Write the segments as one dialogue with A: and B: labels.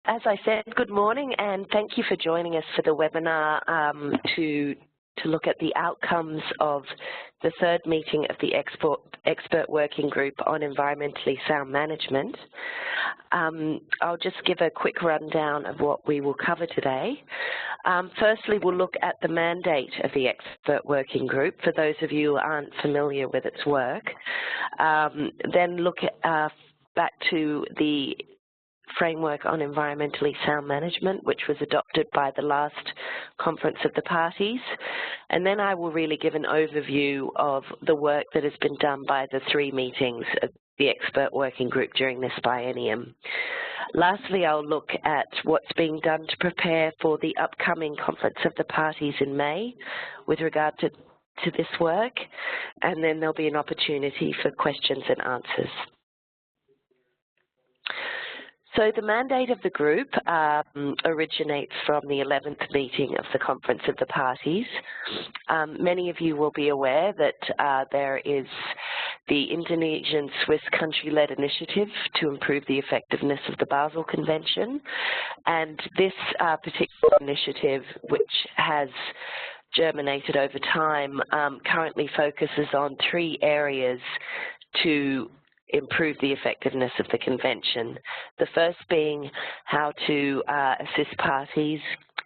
A: As I said, good morning and thank you for joining us for the webinar to look at the outcomes of the third meeting of the Expert Working Group on Environmentally Sound Management. I'll just give a quick rundown of what we will cover today. Firstly, we'll look at the mandate of the Expert Working Group for those of you who aren't familiar with its work. Then look at, back to the framework on environmentally sound management, which was adopted by the last conference of the parties. And then I will really give an overview of the work that has been done by the 3 meetings of the Expert Working Group during this biennium. Lastly, I'll look at what's being done to prepare for the upcoming conference of the parties in May with regard to this work, and then there'll be an opportunity for questions and answers. So the mandate of the group originates from the 11th meeting of the Conference of the Parties. Many of you will be aware that there is the Indonesian-Swiss country-led initiative to improve the effectiveness of the Basel Convention. And this particular initiative, which has germinated over time, currently focuses on 3 areas to improve the effectiveness of the convention. The first being how to assist parties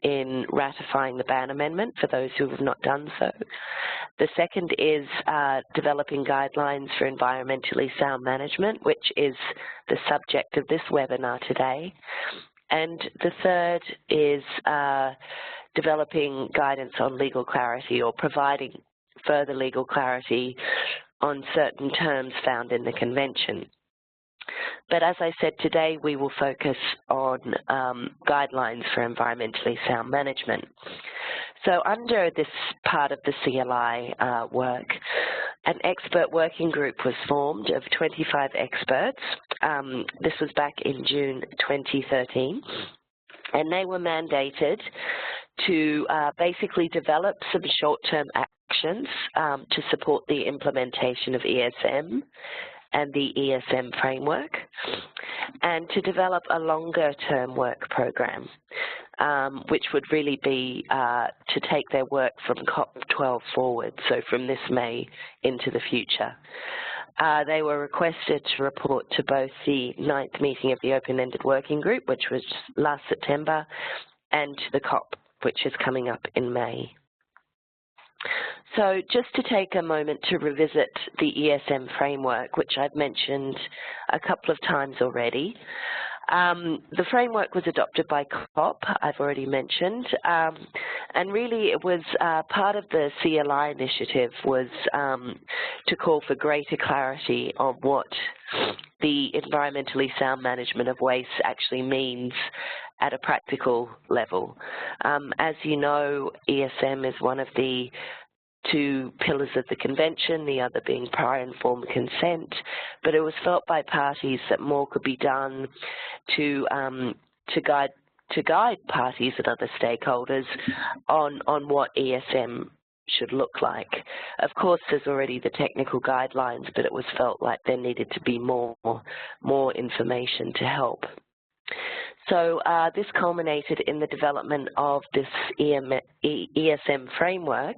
A: in ratifying the ban amendment for those who have not done so. The second is developing guidelines for environmentally sound management, which is the subject of this webinar today. And the third is developing guidance on legal clarity, or providing further legal clarity on certain terms found in the convention. But as I said, today we will focus on guidelines for environmentally sound management. So under this part of the CLI work, an expert working group was formed of 25 experts. This was back in June 2013, and they were mandated to basically develop some short-term actions to support the implementation of ESM and the ESM framework, and to develop a longer-term work program, which would really be to take their work from COP12 forward, so from this May into the future. They were requested to report to both the 9th meeting of the Open-Ended Working Group, which was last September, and to the COP, which is coming up in May. So just to take a moment to revisit the ESM framework, which I've mentioned a couple of times already. The framework was adopted by COP, I've already mentioned, and really it was part of the CLI initiative was to call for greater clarity on what the environmentally sound management of waste actually means at a practical level. As you know, ESM is one of the 2 pillars of the convention, the other being prior informed consent, but it was felt by parties that more could be done to guide parties and other stakeholders on what ESM should look like. Of course, there's already the technical guidelines, but it was felt like there needed to be more information to help. So this culminated in the development of this ESM framework,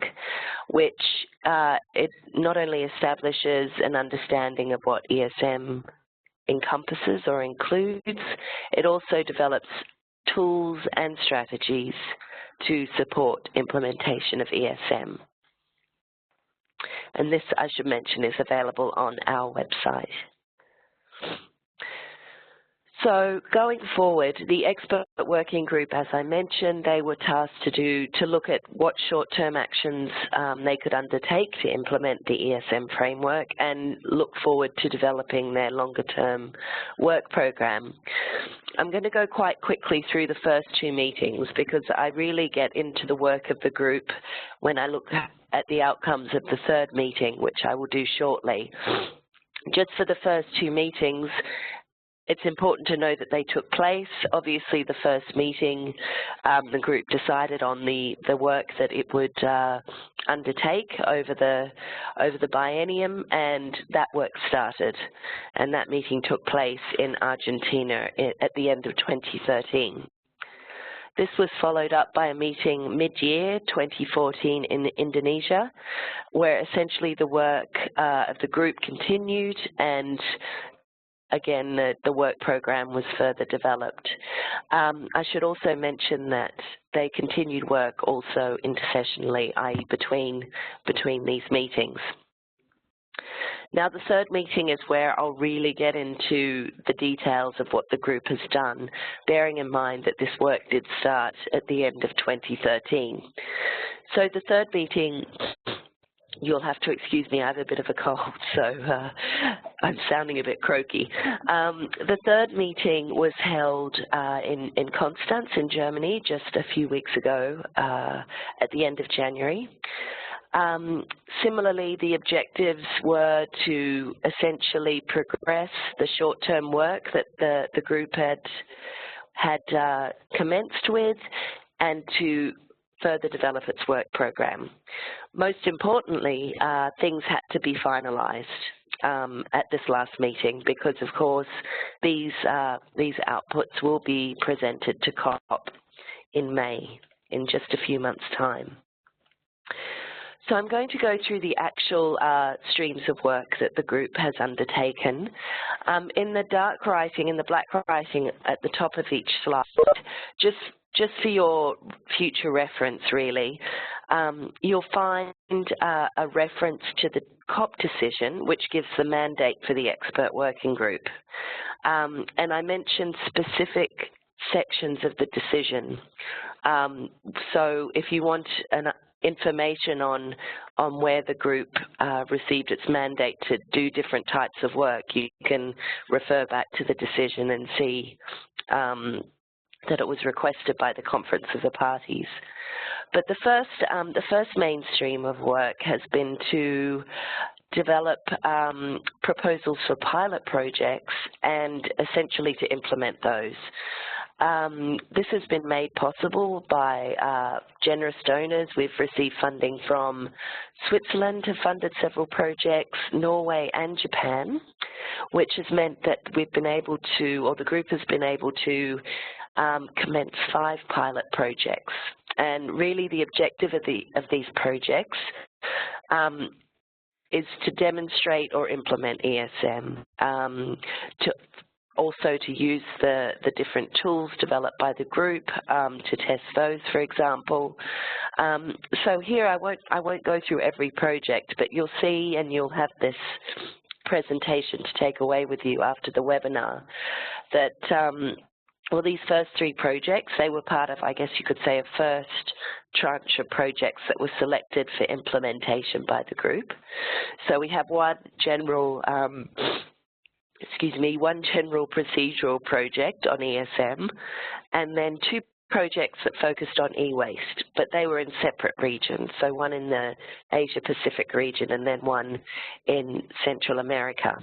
A: which it not only establishes an understanding of what ESM encompasses or includes, it also develops tools and strategies to support implementation of ESM. And this, I should mention, is available on our website. So going forward, the expert working group, as I mentioned, they were tasked to look at what short-term actions they could undertake to implement the ESM framework and look forward to developing their longer-term work program. I'm going to go quite quickly through the first 2 meetings because I really get into the work of the group when I look at the outcomes of the 3rd meeting, which I will do shortly. Just for the first 2 meetings, it's important to know that they took place. Obviously, the first meeting, the group decided on the work that it would undertake over the biennium, and that work started. And that meeting took place in Argentina at the end of 2013. This was followed up by a meeting mid-year 2014 in Indonesia, where essentially the work of the group continued, and again, the work program was further developed. I should also mention that they continued work also intersessionally, i.e. between these meetings. Now, the third meeting is where I'll really get into the details of what the group has done, bearing in mind that this work did start at the end of 2013. So the third meeting, you'll have to excuse me, I have a bit of a cold, so I'm sounding a bit croaky. The third meeting was held in Constance in Germany just a few weeks ago at the end of January. Similarly, the objectives were to essentially progress the short-term work that the group had commenced with, and to further develop its work program. Most importantly, things had to be finalized at this last meeting, because of course these outputs will be presented to COP in May, in just a few months' time. So I'm going to go through the actual streams of work that the group has undertaken. In the dark writing, in the black writing at the top of each slide, just for your future reference really, you'll find a reference to the COP decision, which gives the mandate for the expert working group. And I mentioned specific sections of the decision. So if you want information on where the group received its mandate to do different types of work, you can refer back to the decision and see that it was requested by the Conference of the Parties. But the first mainstream of work has been to develop proposals for pilot projects and essentially to implement those. This has been made possible by generous donors. We've received funding from Switzerland, have funded several projects, Norway and Japan, which has meant that we've been able to, or the group has been able to, commence 5 pilot projects. And really the objective of these projects is to demonstrate or implement ESM, also to use the different tools developed by the group to test those, for example. So here I won't go through every project, but you'll see and you'll have this presentation to take away with you after the webinar that well, these first 3 projects, they were part of, I guess you could say, a first tranche of projects that were selected for implementation by the group. So we have one general procedural project on ESM, and then 2 projects that focused on e-waste, but they were in separate regions, so one in the Asia-Pacific region and then one in Central America.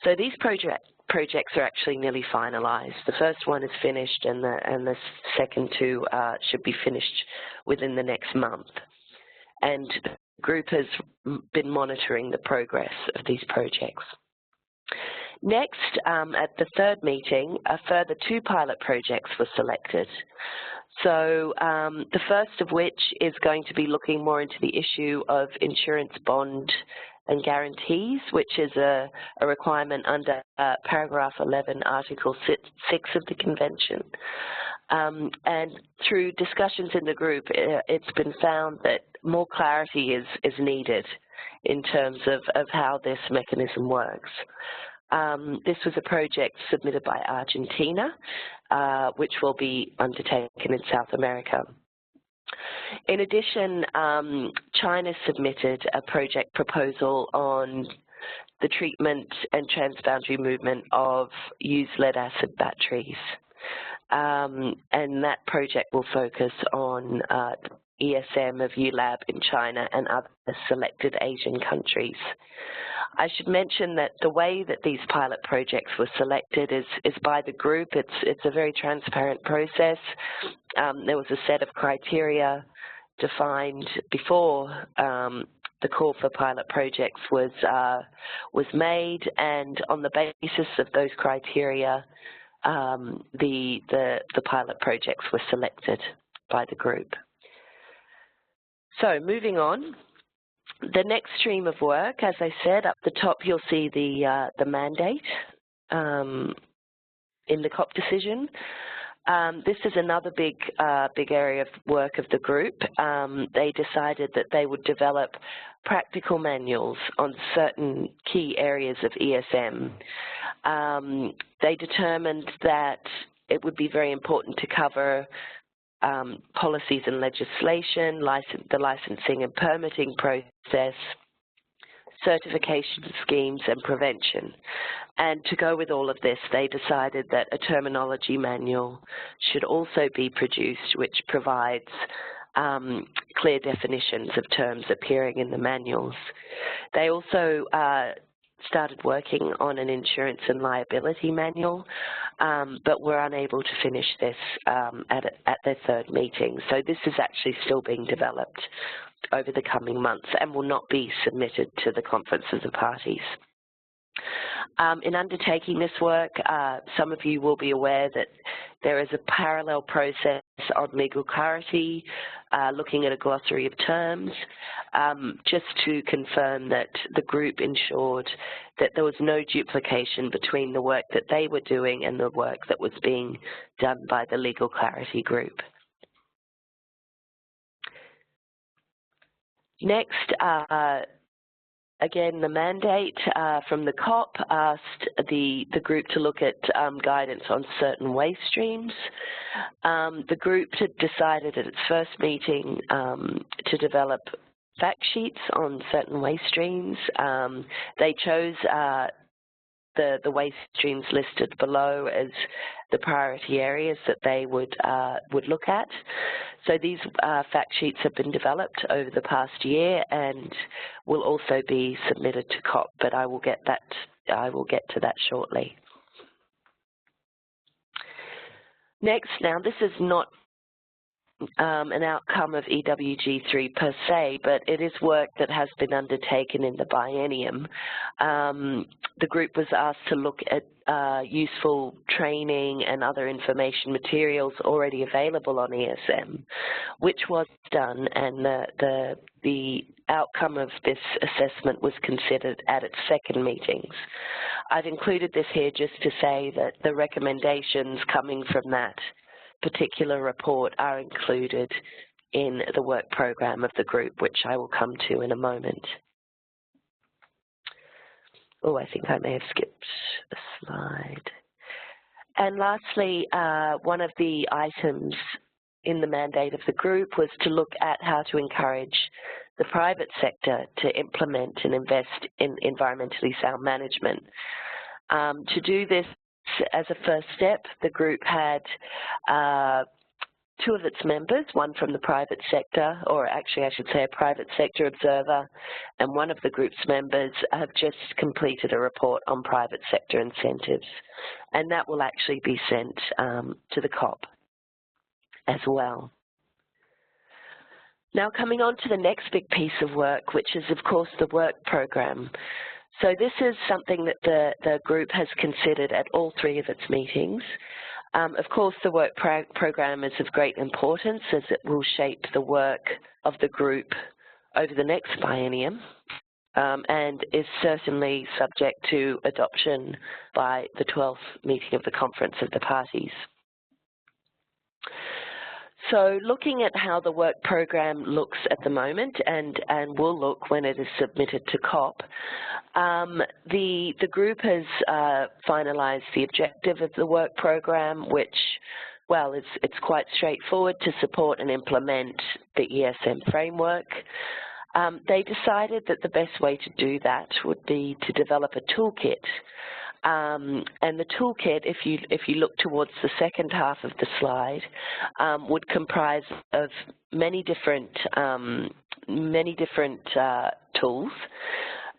A: So these projects are actually nearly finalized. The first one is finished, and the second 2 should be finished within the next month. And the group has been monitoring the progress of these projects. Next, at the third meeting, a further 2 pilot projects were selected. So the first of which is going to be looking more into the issue of insurance bond and guarantees, which is a requirement under paragraph 11, article 6 of the convention. And through discussions in the group, it's been found that more clarity is needed in terms of how this mechanism works. This was a project submitted by Argentina, which will be undertaken in South America. In addition, China submitted a project proposal on the treatment and transboundary movement of used lead-acid batteries. And that project will focus on ESM of ULAB in China and other selected Asian countries. I should mention that the way that these pilot projects were selected is by the group. It's a very transparent process. There was a set of criteria defined before the call for pilot projects was made, and on the basis of those criteria, the pilot projects were selected by the group. So moving on, the next stream of work, as I said, up the top you'll see the mandate in the COP decision. This is another big area of work of the group. They decided that they would develop practical manuals on certain key areas of ESM. They determined that it would be very important to cover policies and legislation, the licensing and permitting process, certification schemes and prevention. And to go with all of this, they decided that a terminology manual should also be produced, which provides clear definitions of terms appearing in the manuals. They also started working on an insurance and liability manual, but were unable to finish this at their third meeting. So this is actually still being developed over the coming months and will not be submitted to the Conference of the Parties. In undertaking this work, some of you will be aware that there is a parallel process on legal clarity, looking at a glossary of terms, just to confirm that the group ensured that there was no duplication between the work that they were doing and the work that was being done by the legal clarity group. Next, again, the mandate from the COP asked the group to look at guidance on certain waste streams. The group had decided at its first meeting to develop fact sheets on certain waste streams. They chose the waste streams listed below as the priority areas that they would look at. So these fact sheets have been developed over the past year and will also be submitted to COP, but I will get to that shortly. Next, now this is not an outcome of EWG3 per se, but it is work that has been undertaken in the biennium. The group was asked to look at useful training and other information materials already available on ESM, which was done, and the outcome of this assessment was considered at its second meetings. I've included this here just to say that the recommendations coming from that particular report are included in the work program of the group, which I will come to in a moment. Oh, I think I may have skipped a slide. And lastly, one of the items in the mandate of the group was to look at how to encourage the private sector to implement and invest in environmentally sound management. To do this, as a first step, the group had two of its members, one from the private sector, or actually I should say a private sector observer, and one of the group's members have just completed a report on private sector incentives, and that will actually be sent to the COP as well. Now coming on to the next big piece of work, which is of course the work program. So this is something that the group has considered at all three of its meetings. Of course, the work program is of great importance as it will shape the work of the group over the next biennium and is certainly subject to adoption by the 12th meeting of the Conference of the Parties. So looking at how the work program looks at the moment and will look when it is submitted to COP, the group has finalized the objective of the work program, which, well, it's quite straightforward to support and implement the ESM framework. They decided that the best way to do that would be to develop a toolkit. And the toolkit, if you look towards the second half of the slide, would comprise of many different tools.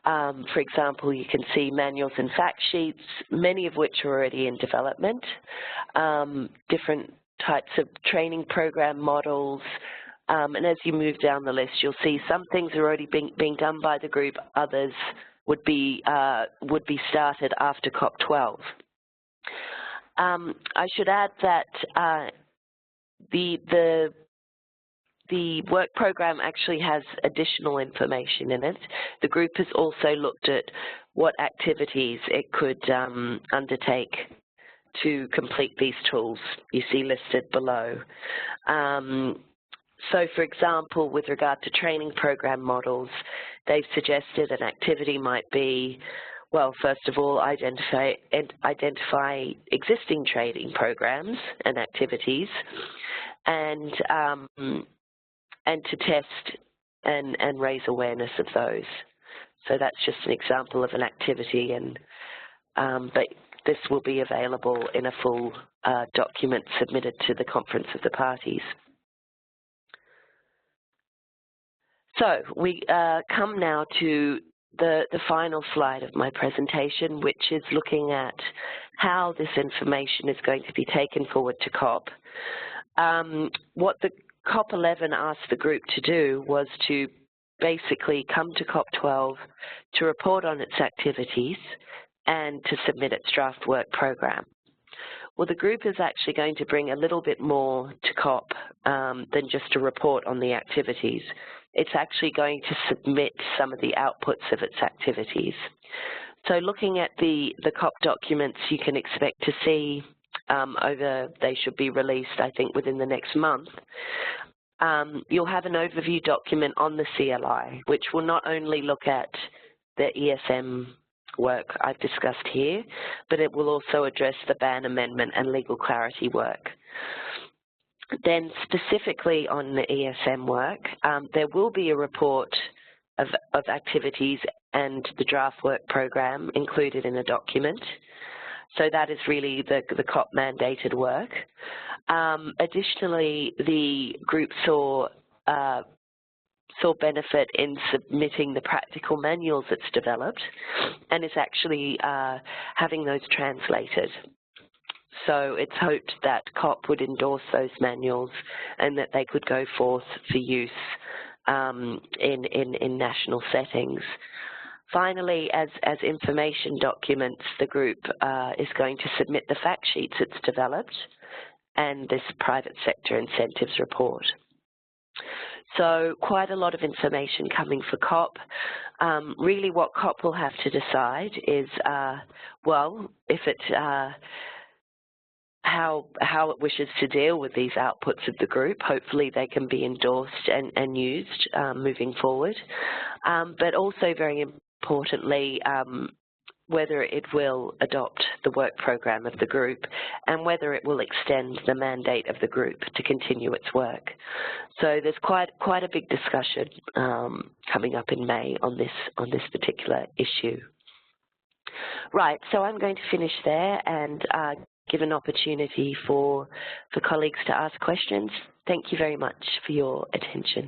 A: For example, you can see manuals and fact sheets, many of which are already in development, different types of training program models, and as you move down the list, you'll see some things are already being done by the group, others would be started after COP12. I should add that the work program actually has additional information in it. The group has also looked at what activities it could undertake to complete these tools you see listed below. So, for example, with regard to training program models, they've suggested an activity might be, well, first of all, identify existing training programs and activities, and to test and raise awareness of those. So that's just an example of an activity, and but this will be available in a full document submitted to the Conference of the Parties. So we come now to the final slide of my presentation, which is looking at how this information is going to be taken forward to COP. What the COP11 asked the group to do was to basically come to COP12 to report on its activities and to submit its draft work program. Well, the group is actually going to bring a little bit more to COP than just a report on the activities. It's actually going to submit some of the outputs of its activities. So looking at the COP documents, you can expect to see they should be released, I think, within the next month. You'll have an overview document on the CLI, which will not only look at the ESM work I've discussed here, but it will also address the ban amendment and legal clarity work. Then specifically on the ESM work, there will be a report of activities and the draft work program included in a document. So that is really the COP mandated work. Additionally, the group saw benefit in submitting the practical manuals it's developed and is actually having those translated. So it's hoped that COP would endorse those manuals and that they could go forth for use in national settings. Finally, as information documents, the group is going to submit the fact sheets it's developed and this private sector incentives report. So quite a lot of information coming for COP. Really what COP will have to decide is, well, if it, how it wishes to deal with these outputs of the group. Hopefully they can be endorsed and used moving forward. But also very importantly, whether it will adopt the work program of the group and whether it will extend the mandate of the group to continue its work. So there's quite a big discussion coming up in May on this particular issue. Right, so I'm going to finish there and give an opportunity for colleagues to ask questions. Thank you very much for your attention.